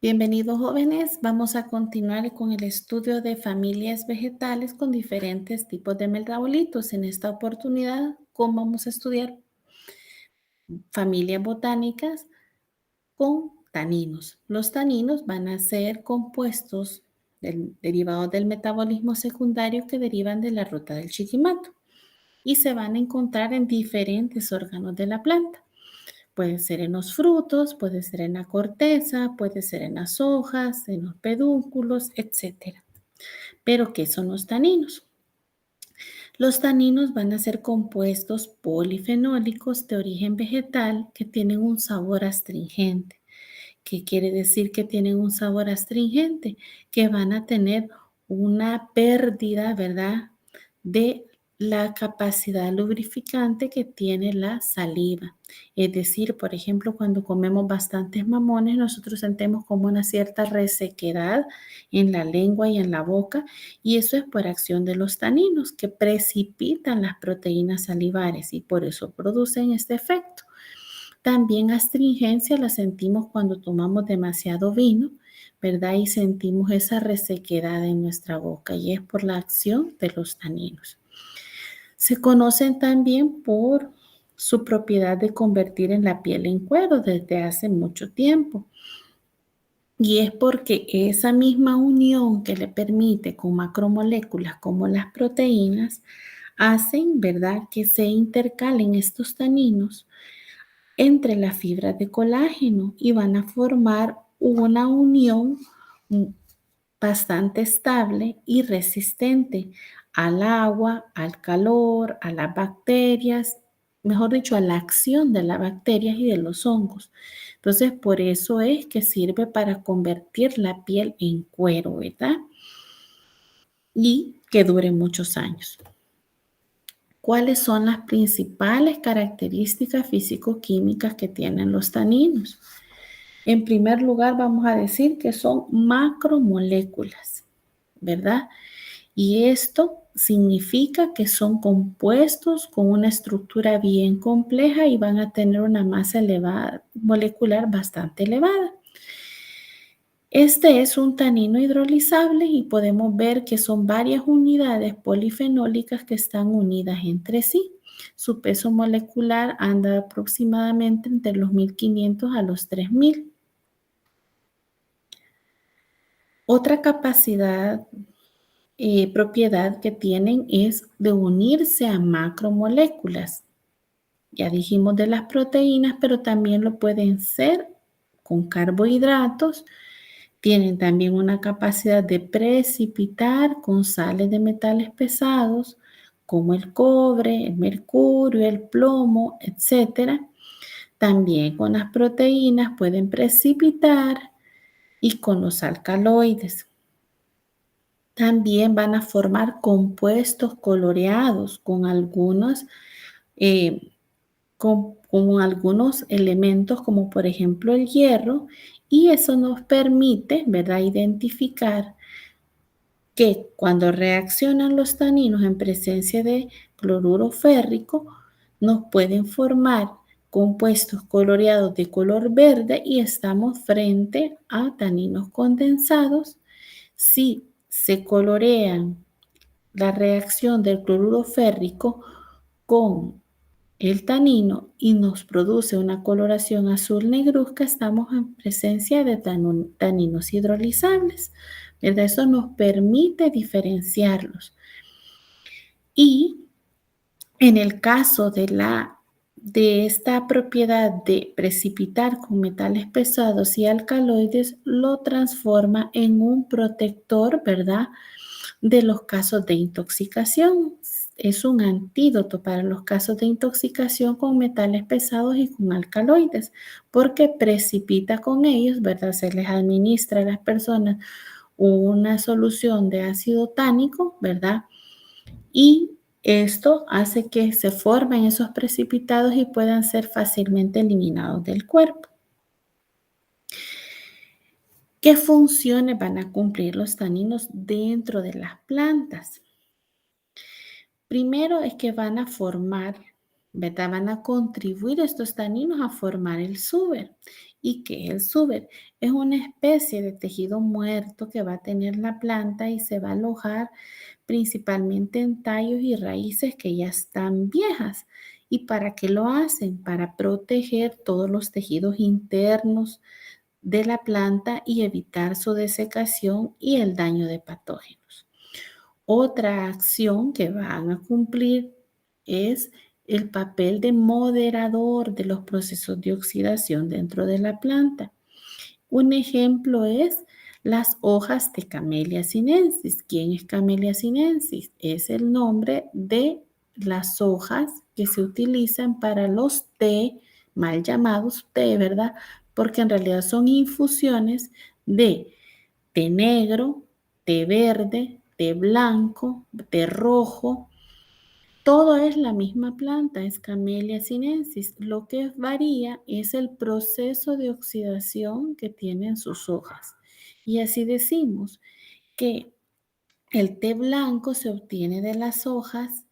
Bienvenidos jóvenes, vamos a continuar con el estudio de familias vegetales con diferentes tipos de metabolitos. En esta oportunidad, vamos a estudiar familias botánicas con taninos. Los taninos van a ser compuestos derivados del metabolismo secundario que derivan de la ruta del chiquimato y se van a encontrar en diferentes órganos de la planta. Puede ser en los frutos, puede ser en la corteza, puede ser en las hojas, en los pedúnculos, etc. Pero, ¿qué son los taninos? Los taninos van a ser compuestos polifenólicos de origen vegetal que tienen un sabor astringente. ¿Qué quiere decir que tienen un sabor astringente? Que van a tener una pérdida, ¿verdad?, de la capacidad lubrificante que tiene la saliva. Es decir, por ejemplo, cuando comemos bastantes mamones, nosotros sentimos como una cierta resequedad en la lengua y en la boca, y eso es por acción de los taninos que precipitan las proteínas salivares y por eso producen este efecto. También astringencia la sentimos cuando tomamos demasiado vino, ¿verdad? Y sentimos esa resequedad en nuestra boca y es por la acción de los taninos. Se conocen también por su propiedad de convertir en la piel en cuero desde hace mucho tiempo. Y es porque esa misma unión que le permite con macromoléculas como las proteínas hacen, ¿verdad?, que se intercalen estos taninos entre las fibras de colágeno y van a formar una unión bastante estable y resistente al agua, al calor, a las bacterias, mejor dicho, a la acción de las bacterias y de los hongos. Entonces, por eso es que sirve para convertir la piel en cuero, ¿verdad? Y que dure muchos años. ¿Cuáles son las principales características físico-químicas que tienen los taninos? En primer lugar, vamos a decir que son macromoléculas, ¿verdad? Y esto significa que son compuestos con una estructura bien compleja y van a tener una masa molecular bastante elevada. Este es un tanino hidrolizable y podemos ver que son varias unidades polifenólicas que están unidas entre sí. Su peso molecular anda aproximadamente entre los 1500 a los 3000. Otra propiedad que tienen es de unirse a macromoléculas. Ya dijimos de las proteínas, pero también lo pueden ser con carbohidratos. Tienen también una capacidad de precipitar con sales de metales pesados, como el cobre, el mercurio, el plomo, etc. También con las proteínas pueden precipitar y con los alcaloides. También van a formar compuestos coloreados con eh, con algunos elementos como por ejemplo el hierro, y eso nos permite, ¿verdad?, identificar que cuando reaccionan los taninos en presencia de cloruro férrico, nos pueden formar compuestos coloreados de color verde y estamos frente a taninos condensados. Si se colorean la reacción del cloruro férrico con el tanino y nos produce una coloración azul negruzca, estamos en presencia de taninos hidrolizables, ¿verdad? Eso nos permite diferenciarlos. Y en el caso de esta propiedad de precipitar con metales pesados y alcaloides, lo transforma en un protector, ¿verdad?, de los casos de intoxicación. Es un antídoto para los casos de intoxicación con metales pesados y con alcaloides, porque precipita con ellos, ¿verdad? Se les administra a las personas una solución de ácido tánico, ¿verdad? Y esto hace que se formen esos precipitados y puedan ser fácilmente eliminados del cuerpo. ¿Qué funciones van a cumplir los taninos dentro de las plantas? Primero es que van a formar ¿verdad? Van a contribuir estos taninos a formar el súber. ¿Y qué es el súber? Es una especie de tejido muerto que va a tener la planta y se va a alojar principalmente en tallos y raíces que ya están viejas. ¿Y para qué lo hacen? Para proteger todos los tejidos internos de la planta y evitar su desecación y el daño de patógenos. Otra acción que van a cumplir es el papel de moderador de los procesos de oxidación dentro de la planta. Un ejemplo es las hojas de Camellia sinensis. ¿Quién es Camellia sinensis? Es el nombre de las hojas que se utilizan para los té, mal llamados té, ¿verdad? Porque en realidad son infusiones de té negro, té verde, té blanco, té rojo. Todo es la misma planta, es Camellia sinensis. Lo que varía es el proceso de oxidación que tienen sus hojas. Y así decimos que el té blanco se obtiene de las hojas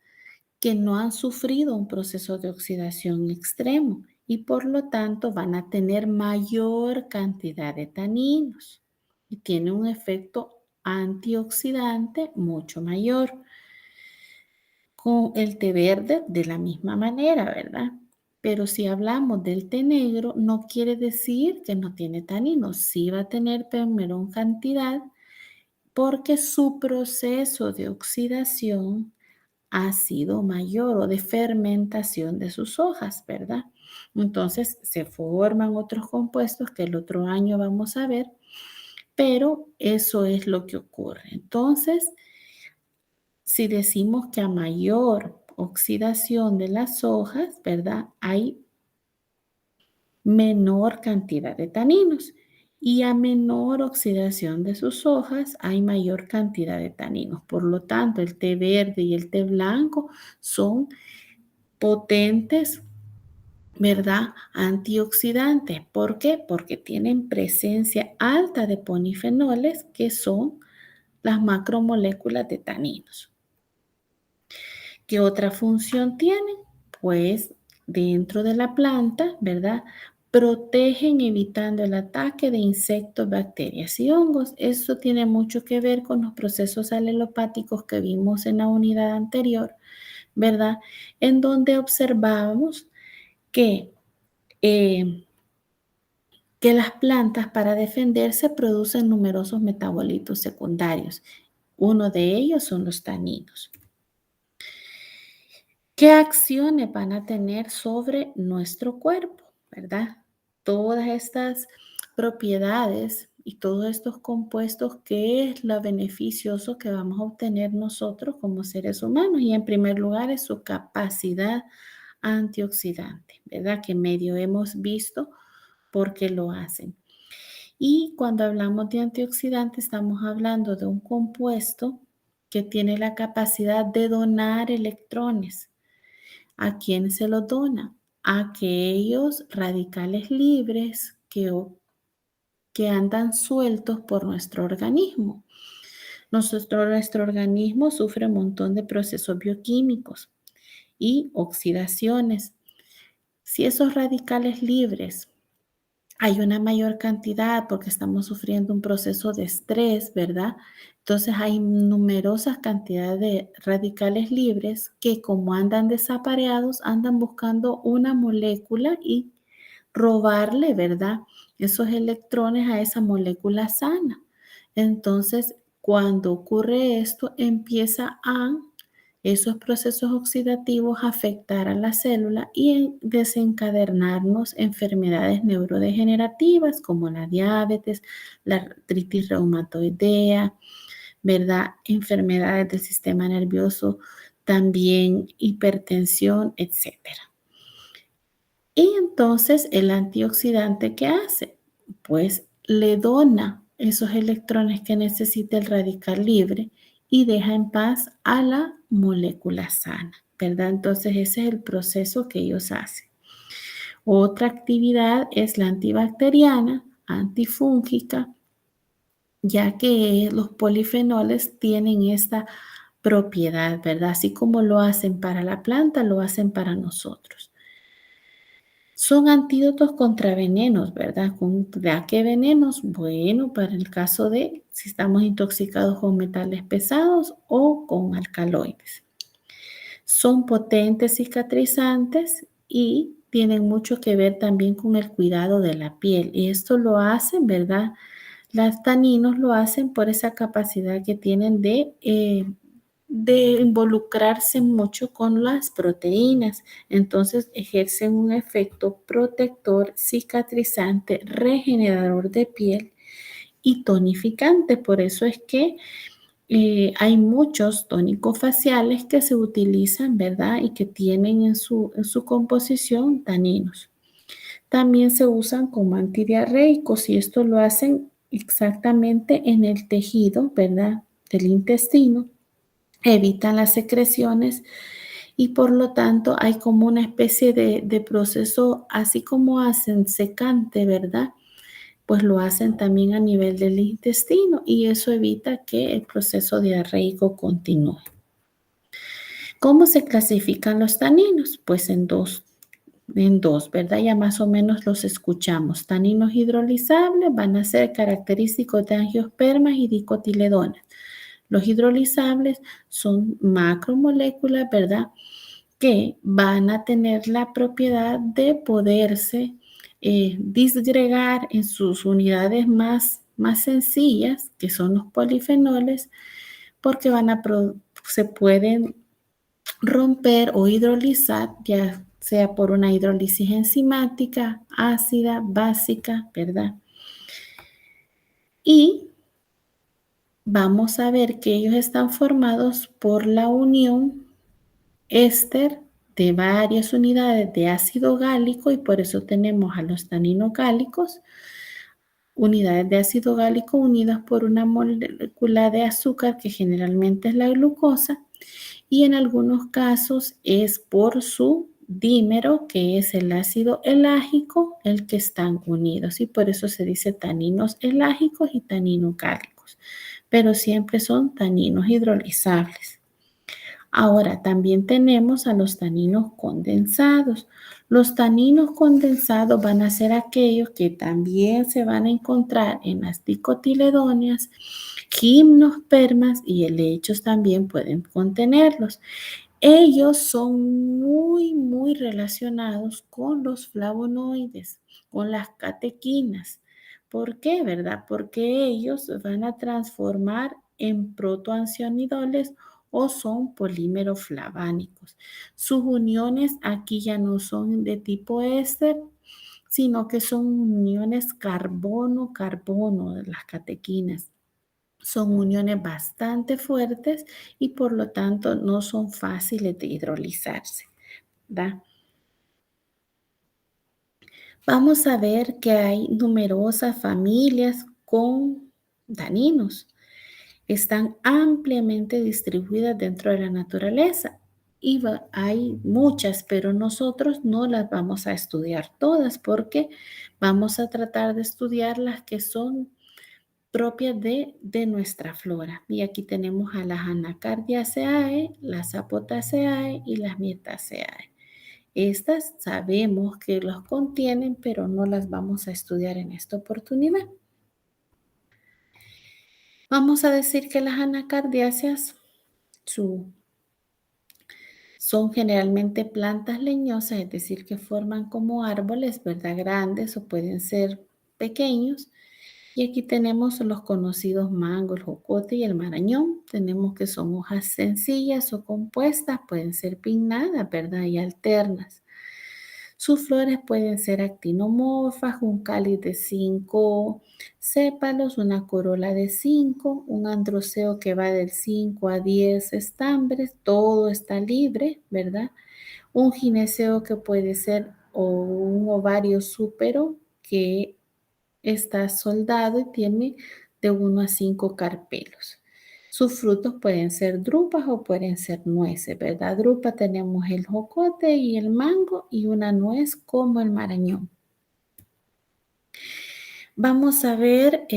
que no han sufrido un proceso de oxidación extremo y por lo tanto van a tener mayor cantidad de taninos y tiene un efecto antioxidante mucho mayor. Con el té verde de la misma manera, ¿verdad? Pero si hablamos del té negro, no quiere decir que no tiene taninos. Sí va a tener pero en cantidad porque su proceso de oxidación ha sido mayor o de fermentación de sus hojas, ¿verdad? Entonces se forman otros compuestos que el otro año vamos a ver, pero eso es lo que ocurre. Entonces, si decimos que a mayor oxidación de las hojas, ¿verdad? Hay menor cantidad de taninos y a menor oxidación de sus hojas hay mayor cantidad de taninos. Por lo tanto, el té verde y el té blanco son potentes, ¿verdad? Antioxidantes. ¿Por qué? Porque tienen presencia alta de polifenoles que son las macromoléculas de taninos. ¿Qué otra función tienen? Pues dentro de la planta, ¿verdad? Protegen evitando el ataque de insectos, bacterias y hongos. Eso tiene mucho que ver con los procesos alelopáticos que vimos en la unidad anterior, ¿verdad? En donde observábamos que, eh, que las plantas para defenderse producen numerosos metabolitos secundarios. Uno de ellos son los taninos. ¿Qué acciones van a tener sobre nuestro cuerpo, verdad? Todas estas propiedades y todos estos compuestos, ¿qué es lo beneficioso que vamos a obtener nosotros como seres humanos? Y en primer lugar es su capacidad antioxidante, ¿verdad? Que medio hemos visto por qué lo hacen. Y cuando hablamos de antioxidante, estamos hablando de un compuesto que tiene la capacidad de donar electrones. ¿A quién se los dona? A aquellos radicales libres que andan sueltos por nuestro organismo. Nuestro organismo sufre un montón de procesos bioquímicos y oxidaciones. Si esos radicales libres hay una mayor cantidad porque estamos sufriendo un proceso de estrés, ¿verdad? Entonces hay numerosas cantidades de radicales libres que como andan desapareados, andan buscando una molécula y robarle, ¿verdad? Esos electrones a esa molécula sana. Entonces, cuando ocurre esto, empieza a esos procesos oxidativos afectar a la célula y desencadenarnos enfermedades neurodegenerativas como la diabetes, la artritis reumatoidea, ¿verdad? Enfermedades del sistema nervioso, también hipertensión, etcétera. Y entonces el antioxidante, ¿qué hace? Pues le dona esos electrones que necesita el radical libre y deja en paz a la molécula sana, ¿verdad? Entonces ese es el proceso que ellos hacen. Otra actividad es la antibacteriana, antifúngica, ya que los polifenoles tienen esta propiedad, ¿verdad? Así como lo hacen para la planta, lo hacen para nosotros. Son antídotos contra venenos, ¿verdad? ¿Contra qué venenos? Bueno, para el caso de si estamos intoxicados con metales pesados o con alcaloides. Son potentes cicatrizantes y tienen mucho que ver también con el cuidado de la piel. Y esto lo hacen, ¿verdad? Las taninos lo hacen por esa capacidad que tienen de involucrarse mucho con las proteínas. Entonces ejercen un efecto protector, cicatrizante, regenerador de piel y tonificante. Por eso es que hay muchos tónicos faciales que se utilizan, ¿verdad? Y que tienen en su composición taninos. También se usan como antidiarreicos y esto lo hacen exactamente en el tejido, ¿verdad? Del intestino. Evitan las secreciones y por lo tanto hay como una especie de proceso, así como hacen secante, ¿verdad? Pues lo hacen también a nivel del intestino y eso evita que el proceso diarreico continúe. ¿Cómo se clasifican los taninos? Pues en dos, ¿verdad? Ya más o menos los escuchamos. Taninos hidrolizables van a ser característicos de angiospermas y dicotiledonas. Los hidrolizables son macromoléculas, ¿verdad? Que van a tener la propiedad de poderse disgregar en sus unidades más sencillas, que son los polifenoles, porque se pueden romper o hidrolizar, ya sea por una hidrólisis enzimática, ácida, básica, ¿verdad? Y vamos a ver que ellos están formados por la unión éster de varias unidades de ácido gálico y por eso tenemos a los taninos gálicos, unidades de ácido gálico unidas por una molécula de azúcar que generalmente es la glucosa y en algunos casos es por su dímero, que es el ácido elágico, el que están unidos y por eso se dice taninos elágicos y taninos gálicos, pero siempre son taninos hidrolizables. Ahora, también tenemos a los taninos condensados. Los taninos condensados van a ser aquellos que también se van a encontrar en las dicotiledóneas, gimnospermas y helechos también pueden contenerlos. Ellos son muy, muy relacionados con los flavonoides, con las catequinas. ¿Por qué, verdad? Porque ellos van a transformar en protoancionidoles o son polímeros flavánicos. Sus uniones aquí ya no son de tipo éster, sino que son uniones carbono-carbono de las catequinas. Son uniones bastante fuertes y por lo tanto no son fáciles de hidrolizarse, ¿verdad? Vamos a ver que hay numerosas familias con daninos. Están ampliamente distribuidas dentro de la naturaleza y hay muchas, pero nosotros no las vamos a estudiar todas porque vamos a tratar de estudiar las que son propias de nuestra flora. Y aquí tenemos a las Anacardiaceae, las Apotaceae y las Myrtaceae. Estas sabemos que los contienen, pero no las vamos a estudiar en esta oportunidad. Vamos a decir que las anacardiáceas son generalmente plantas leñosas, es decir, que forman como árboles, ¿verdad? Grandes o pueden ser pequeños. Y aquí tenemos los conocidos mango, el jocote y el marañón. Tenemos que son hojas sencillas o compuestas, pueden ser pinnadas, ¿verdad? Y alternas. Sus flores pueden ser actinomorfas, un cáliz de 5 sépalos, una corola de 5, un androceo que va del 5 a 10 estambres, todo está libre, ¿verdad? Un gineceo que puede ser o un ovario súpero que está soldado y tiene de 1 a 5 carpelos. Sus frutos pueden ser drupas o pueden ser nueces, ¿verdad? Drupa tenemos el jocote y el mango y una nuez como el marañón. Vamos a ver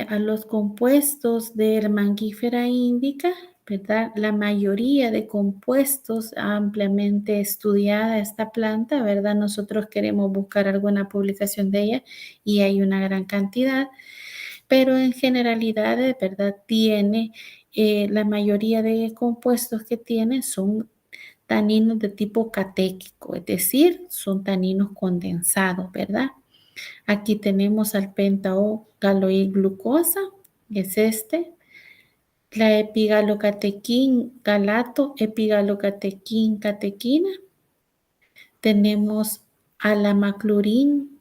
a los compuestos del Mangifera indica, ¿verdad? La mayoría de compuestos ampliamente estudiada esta planta, ¿verdad? Nosotros queremos buscar alguna publicación de ella y hay una gran cantidad, pero en generalidad, de verdad, tiene, la mayoría de compuestos que tiene son taninos de tipo catéquico, es decir, son taninos condensados, ¿verdad? Aquí tenemos al pentao-galoil-glucosa, es este, la epigalocatequin galato, epigalocatequin catequina. Tenemos a la maclurin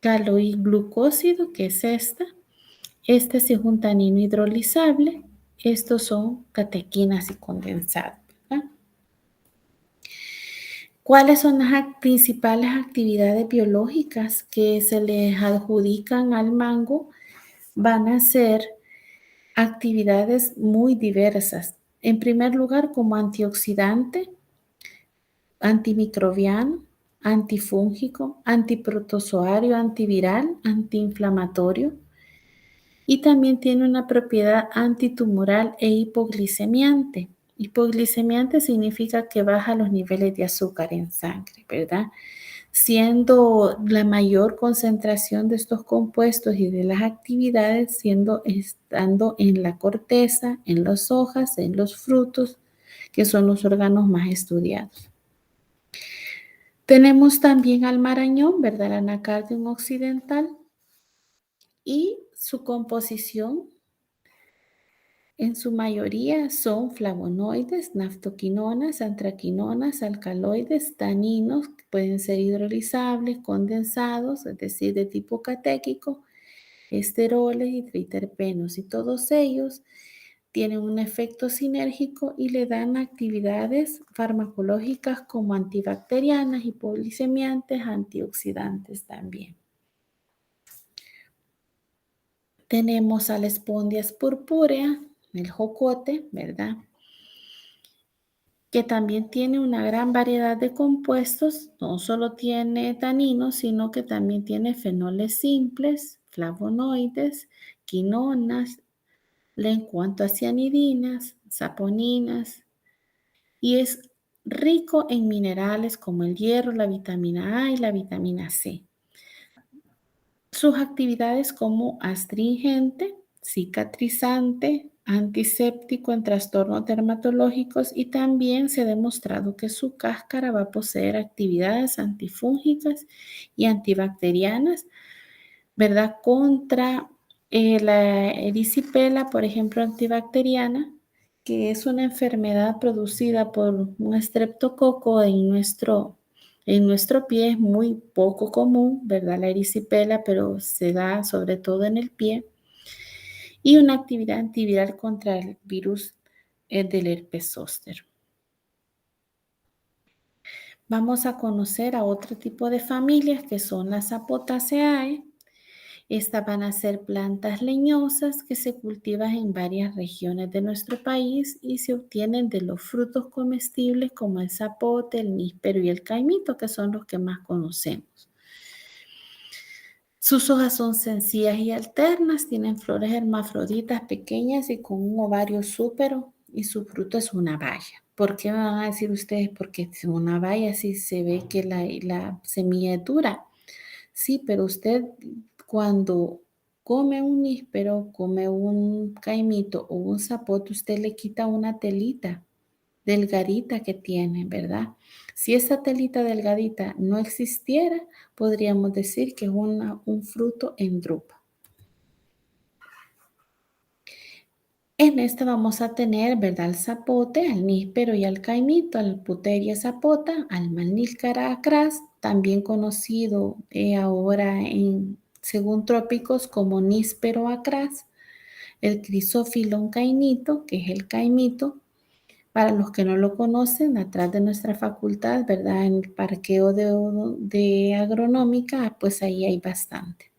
galoil-glucósido, que es esta. Este sí es un tanino hidrolizable. Estos son catequinas y condensados, ¿verdad? ¿Cuáles son las principales actividades biológicas que se les adjudican al mango? Van a ser actividades muy diversas. En primer lugar, como antioxidante, antimicrobiano, antifúngico, antiprotozoario, antiviral, antiinflamatorio y también tiene una propiedad antitumoral e hipoglicemiante. Hipoglicemiante significa que baja los niveles de azúcar en sangre, ¿verdad? Siendo la mayor concentración de estos compuestos y de las actividades estando en la corteza, en las hojas, en los frutos, que son los órganos más estudiados. Tenemos también al marañón, ¿verdad? El anacardium occidental y su composición en su mayoría son flavonoides, naftoquinonas, antraquinonas, alcaloides, taninos, que pueden ser hidrolizables, condensados, es decir, de tipo catéquico, esteroles y triterpenos, y todos ellos tienen un efecto sinérgico y le dan actividades farmacológicas como antibacterianas, hipoglicemiantes, antioxidantes también. Tenemos a la Spondias purpúrea, el jocote, ¿verdad? Que también tiene una gran variedad de compuestos, no solo tiene taninos, sino que también tiene fenoles simples, flavonoides, quinonas, en cuanto a cianidinas, saponinas, y es rico en minerales como el hierro, la vitamina A y la vitamina C. Sus actividades como astringente, cicatrizante, antiséptico en trastornos dermatológicos y también se ha demostrado que su cáscara va a poseer actividades antifúngicas y antibacterianas, ¿verdad? Contra la erisipela, por ejemplo, antibacteriana, que es una enfermedad producida por un estreptococo en nuestro pie. Es muy poco común, ¿verdad? La erisipela, pero se da sobre todo en el pie. Y una actividad antiviral contra el virus del herpes zóster. Vamos a conocer a otro tipo de familias que son las Apotaceae. Estas van a ser plantas leñosas que se cultivan en varias regiones de nuestro país y se obtienen de los frutos comestibles como el zapote, el níspero y el caimito, que son los que más conocemos. Sus hojas son sencillas y alternas, tienen flores hermafroditas pequeñas y con un ovario súpero y su fruto es una baya. ¿Por qué me van a decir ustedes? Porque es una baya si se ve que la semilla es dura. Sí, pero usted cuando come un níspero, come un caimito o un zapote, usted le quita una telita delgadita que tiene, ¿verdad? Si esa telita delgadita no existiera, podríamos decir que es un fruto en drupa. En esta vamos a tener, ¿verdad? Al zapote, al níspero y al caimito, al puteria zapota, al Malnícara acras, también conocido ahora según trópicos como níspero acras, el crisófilon caimito, que es el caimito. Para los que no lo conocen, atrás de nuestra facultad, ¿verdad? En el parqueo de agronómica, pues ahí hay bastante.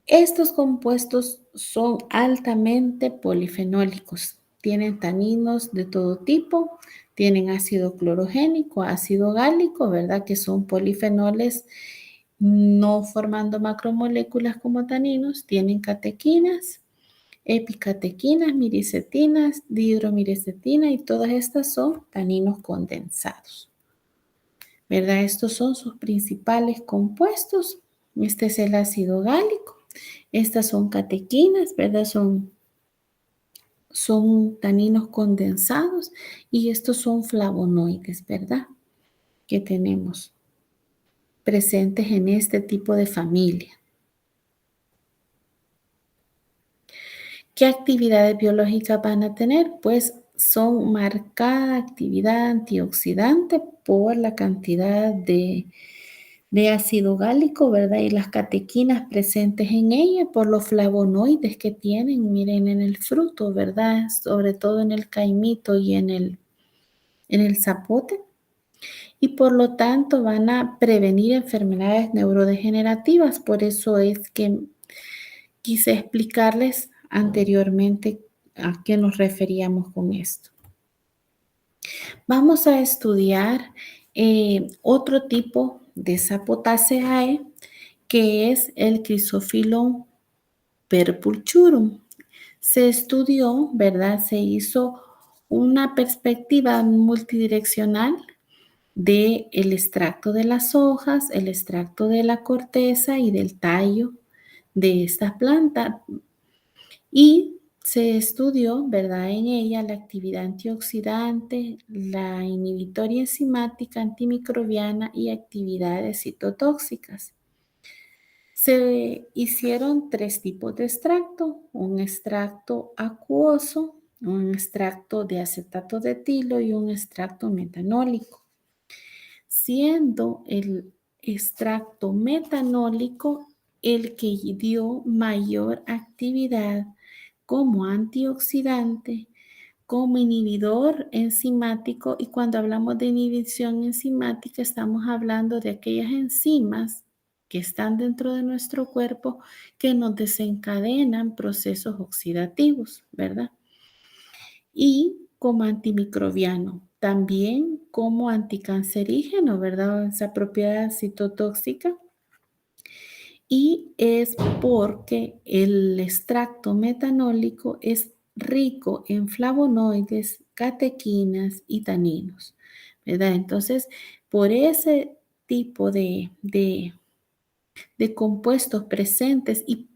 Estos compuestos son altamente polifenólicos. Tienen taninos de todo tipo, tienen ácido clorogénico, ácido gálico, ¿verdad? Que son polifenoles no formando macromoléculas como taninos, tienen catequinas, epicatequinas, miricetinas, dihidromirecetina y todas estas son taninos condensados, ¿verdad? Estos son sus principales compuestos. Este es el ácido gálico. Estas son catequinas, ¿verdad? Son taninos condensados y estos son flavonoides, ¿verdad? Que tenemos presentes en este tipo de familia. ¿Qué actividades biológicas van a tener? Pues son marcada actividad antioxidante por la cantidad de ácido gálico, ¿verdad? Y las catequinas presentes en ella por los flavonoides que tienen, miren, en el fruto, ¿verdad? Sobre todo en el caimito y en el zapote. Y por lo tanto van a prevenir enfermedades neurodegenerativas. Por eso es que quise explicarles anteriormente a qué nos referíamos con esto. Vamos a estudiar otro tipo de Sapotaceae, que es el Chrysophyllum purpureum. Se estudió, ¿verdad? Se hizo una perspectiva multidireccional del extracto de las hojas, el extracto de la corteza y del tallo de esta planta. Y se estudió, ¿verdad? En ella la actividad antioxidante, la inhibitoria enzimática, antimicrobiana y actividades citotóxicas. Se hicieron 3 tipos de extracto, un extracto acuoso, un extracto de acetato de etilo y un extracto metanólico, siendo el extracto metanólico el que dio mayor actividad como antioxidante, como inhibidor enzimático, y cuando hablamos de inhibición enzimática estamos hablando de aquellas enzimas que están dentro de nuestro cuerpo que nos desencadenan procesos oxidativos, ¿verdad? Y como antimicrobiano, también como anticancerígeno, ¿verdad? Esa propiedad citotóxica. Y es porque el extracto metanólico es rico en flavonoides, catequinas y taninos, ¿verdad? Entonces, por ese tipo de compuestos presentes y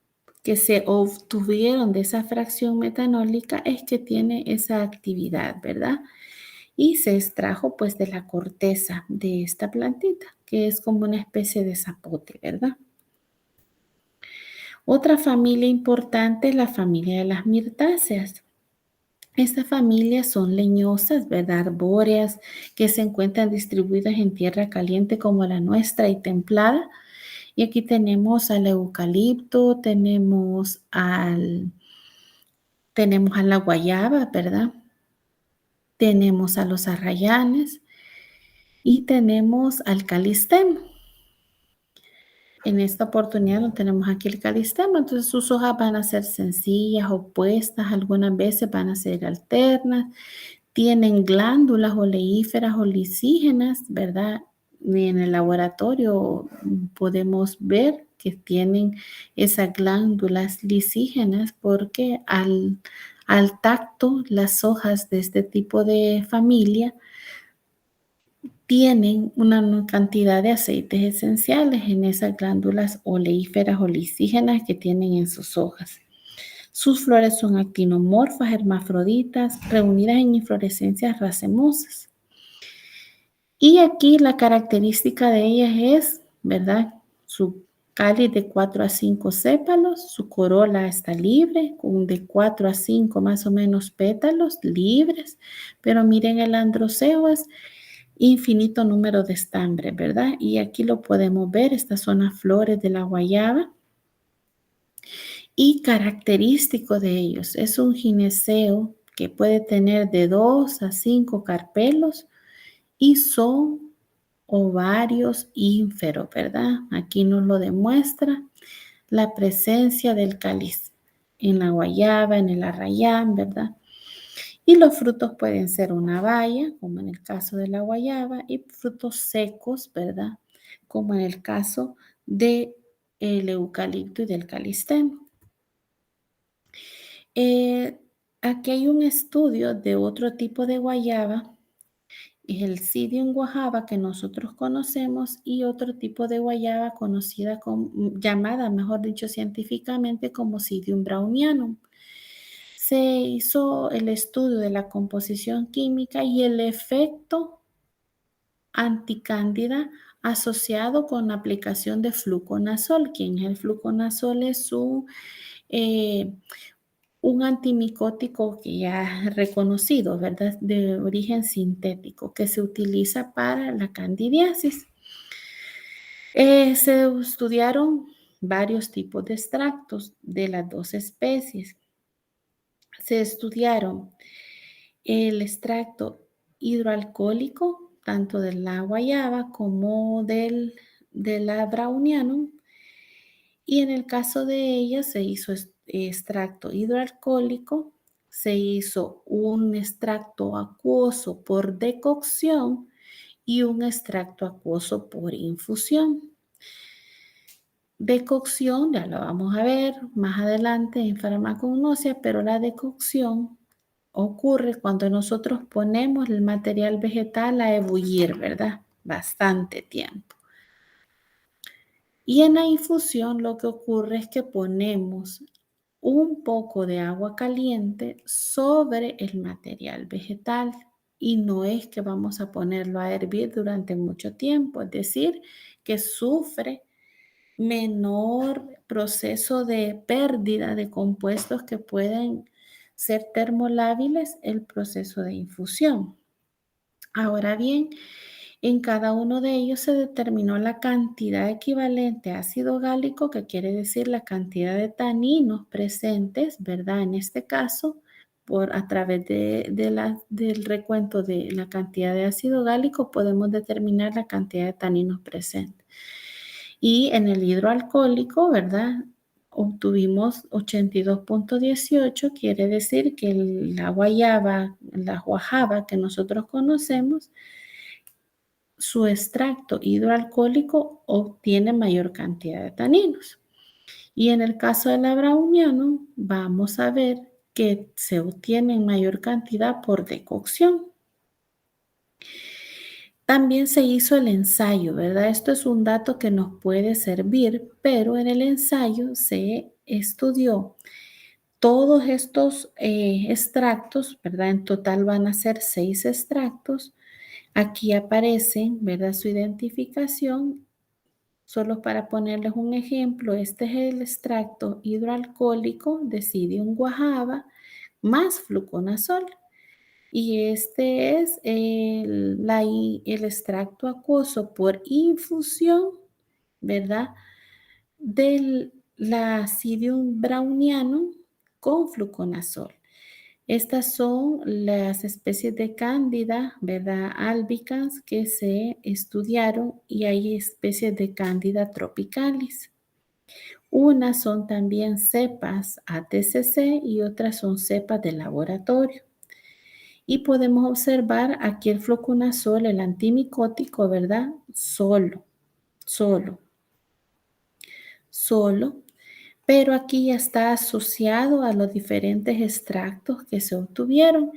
que se obtuvieron de esa fracción metanólica es que tiene esa actividad, ¿verdad? Y se extrajo pues de la corteza de esta plantita, que es como una especie de zapote, ¿verdad? Otra familia importante es la familia de las mirtáceas. Estas familias son leñosas, ¿verdad? Arbóreas, que se encuentran distribuidas en tierra caliente como la nuestra y templada. Y aquí tenemos al eucalipto, tenemos a la guayaba, ¿verdad? Tenemos a los arrayanes y tenemos al calistemo. En esta oportunidad no tenemos aquí el calistemo, entonces sus hojas van a ser sencillas, opuestas, algunas veces van a ser alternas, tienen glándulas oleíferas o lisígenas, ¿verdad? Y en el laboratorio podemos ver que tienen esas glándulas lisígenas porque al tacto las hojas de este tipo de familia tienen una cantidad de aceites esenciales en esas glándulas oleíferas o lisígenas que tienen en sus hojas. Sus flores son actinomorfas, hermafroditas, reunidas en inflorescencias racemosas. Y aquí la característica de ellas es, ¿verdad? Su cáliz de 4 a 5 sépalos, su corola está libre, con de 4 a 5 más o menos pétalos libres, pero miren el androceo es infinito número de estambres, ¿verdad? Y aquí lo podemos ver, estas son las flores de la guayaba. Y característico de ellos, es un gineceo que puede tener de 2 a 5 carpelos y son ovarios ínferos, ¿verdad? Aquí nos lo demuestra la presencia del cáliz en la guayaba, en el arrayán, ¿verdad? Y los frutos pueden ser una baya, como en el caso de la guayaba, y frutos secos, ¿verdad? Como en el caso del eucalipto y del calistemo. Eh, Aquí hay un estudio de otro tipo de guayaba, es el Psidium guajava que nosotros conocemos y otro tipo de guayaba conocida como, llamada, mejor dicho, científicamente como Psidium brownianum. Se hizo el estudio de la composición química y el efecto anticándida asociado con la aplicación de fluconazol. ¿Quién es el fluconazol? Es eh, un antimicótico que ya es reconocido, ¿verdad? De origen sintético, que se utiliza para la candidiasis. Se estudiaron varios tipos de extractos de las dos especies. Se estudiaron el extracto hidroalcohólico, tanto de la guayaba como de la brownianum, y en el caso de ella se hizo extracto hidroalcohólico, se hizo un extracto acuoso por decocción y un extracto acuoso por infusión. Decocción, ya lo vamos a ver más adelante en farmacognosia, pero la decocción ocurre cuando nosotros ponemos el material vegetal a ebullir, ¿verdad? Bastante tiempo. Y en la infusión lo que ocurre es que ponemos un poco de agua caliente sobre el material vegetal y no es que vamos a ponerlo a hervir durante mucho tiempo, es decir, que sufre menor proceso de pérdida de compuestos que pueden ser termolábiles el proceso de infusión. Ahora bien, en cada uno de ellos se determinó la cantidad equivalente a ácido gálico, que quiere decir la cantidad de taninos presentes, ¿verdad? En este caso, a través del recuento de la cantidad de ácido gálico, podemos determinar la cantidad de taninos presentes. Y en el hidroalcohólico, ¿verdad? Obtuvimos 82.18, quiere decir que la guayaba, la guajaba que nosotros conocemos, su extracto hidroalcohólico obtiene mayor cantidad de taninos. Y en el caso de la browniano, vamos a ver que se obtiene en mayor cantidad por decocción. También se hizo el ensayo, ¿verdad? Esto es un dato que nos puede servir, pero en el ensayo se estudió todos estos extractos, ¿verdad? En total van a ser 6 extractos. Aquí aparece, ¿verdad? Su identificación. Solo para ponerles un ejemplo, este es el extracto hidroalcohólico de Psidium guajava más fluconazol. Y este es el extracto acuoso por infusión, ¿verdad? De la Psidium brownianum con fluconazol. Estas son las especies de Cándida, ¿verdad? Albicans que se estudiaron y hay especies de Cándida tropicalis. Unas son también cepas ATCC y otras son cepas de laboratorio. Y podemos observar aquí el fluconazol, el antimicótico, ¿verdad? Solo, solo. Pero aquí ya está asociado a los diferentes extractos que se obtuvieron,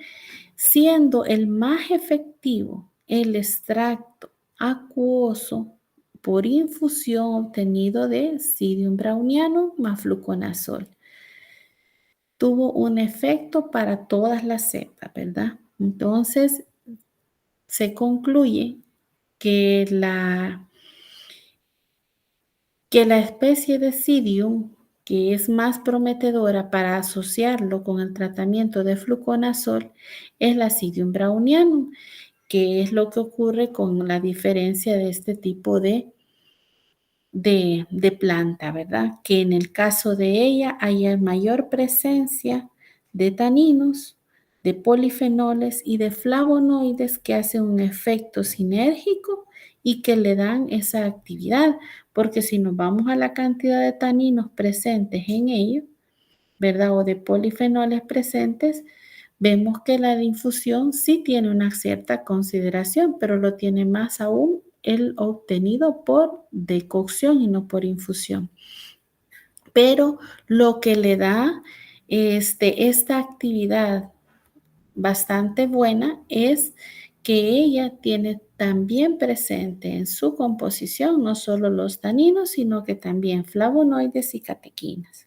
siendo el más efectivo el extracto acuoso por infusión obtenido de Psidium brownianum más fluconazol. Tuvo un efecto para todas las cepas, ¿verdad? Entonces, se concluye que la especie de Psidium que es más prometedora para asociarlo con el tratamiento de fluconazol es la Psidium brownianum, que es lo que ocurre con la diferencia de este tipo de planta, ¿verdad? Que en el caso de ella haya mayor presencia de taninos, de polifenoles y de flavonoides que hacen un efecto sinérgico y que le dan esa actividad, porque si nos vamos a la cantidad de taninos presentes en ello, ¿verdad? O de polifenoles presentes, vemos que la de infusión sí tiene una cierta consideración, pero lo tiene más aún el obtenido por decocción y no por infusión. Pero lo que le da Esta actividad bastante buena es que ella tiene también presente en su composición no solo los taninos, sino que también flavonoides y catequinas.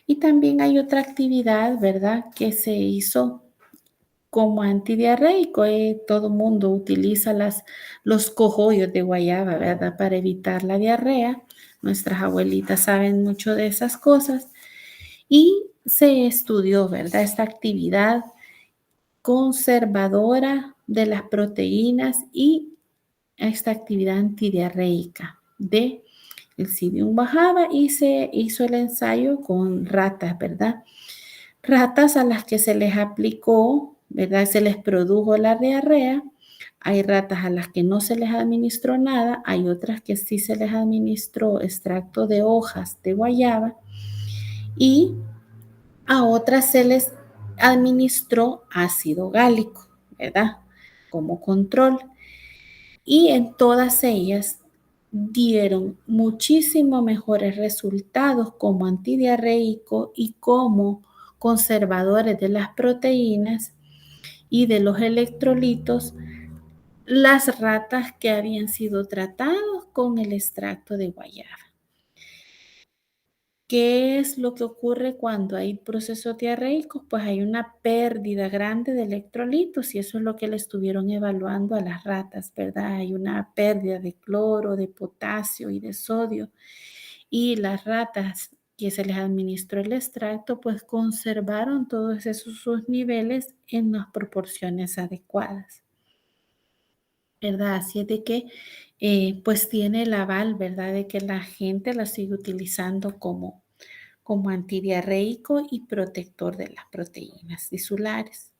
Y también hay otra actividad, ¿verdad?, que se hizo como antidiarreico. Todo mundo utiliza los cogollos de guayaba, ¿verdad?, para evitar la diarrea. Nuestras abuelitas saben mucho de esas cosas. Y se estudió, ¿verdad?, esta actividad conservadora de las proteínas y esta actividad antidiarreica de el Pseudomonas bajaba y se hizo el ensayo con ratas, ¿verdad? Ratas a las que se les aplicó, ¿verdad? Se les produjo la diarrea. Hay ratas a las que no se les administró nada, hay otras que sí se les administró extracto de hojas de guayaba y a otras se les administró ácido gálico, ¿verdad? Como control. Y en todas ellas dieron muchísimo mejores resultados como antidiarreico y como conservadores de las proteínas y de los electrolitos las ratas que habían sido tratados con el extracto de guayaba. ¿Qué es lo que ocurre cuando hay procesos diarreicos? Pues hay una pérdida grande de electrolitos y eso es lo que le estuvieron evaluando a las ratas, ¿verdad? Hay una pérdida de cloro, de potasio y de sodio. Y las ratas que se les administró el extracto, pues conservaron todos esos sus niveles en las proporciones adecuadas, ¿verdad? Así es de que, pues tiene el aval, ¿verdad? De que la gente la sigue utilizando como antidiarreico y protector de las proteínas tisulares.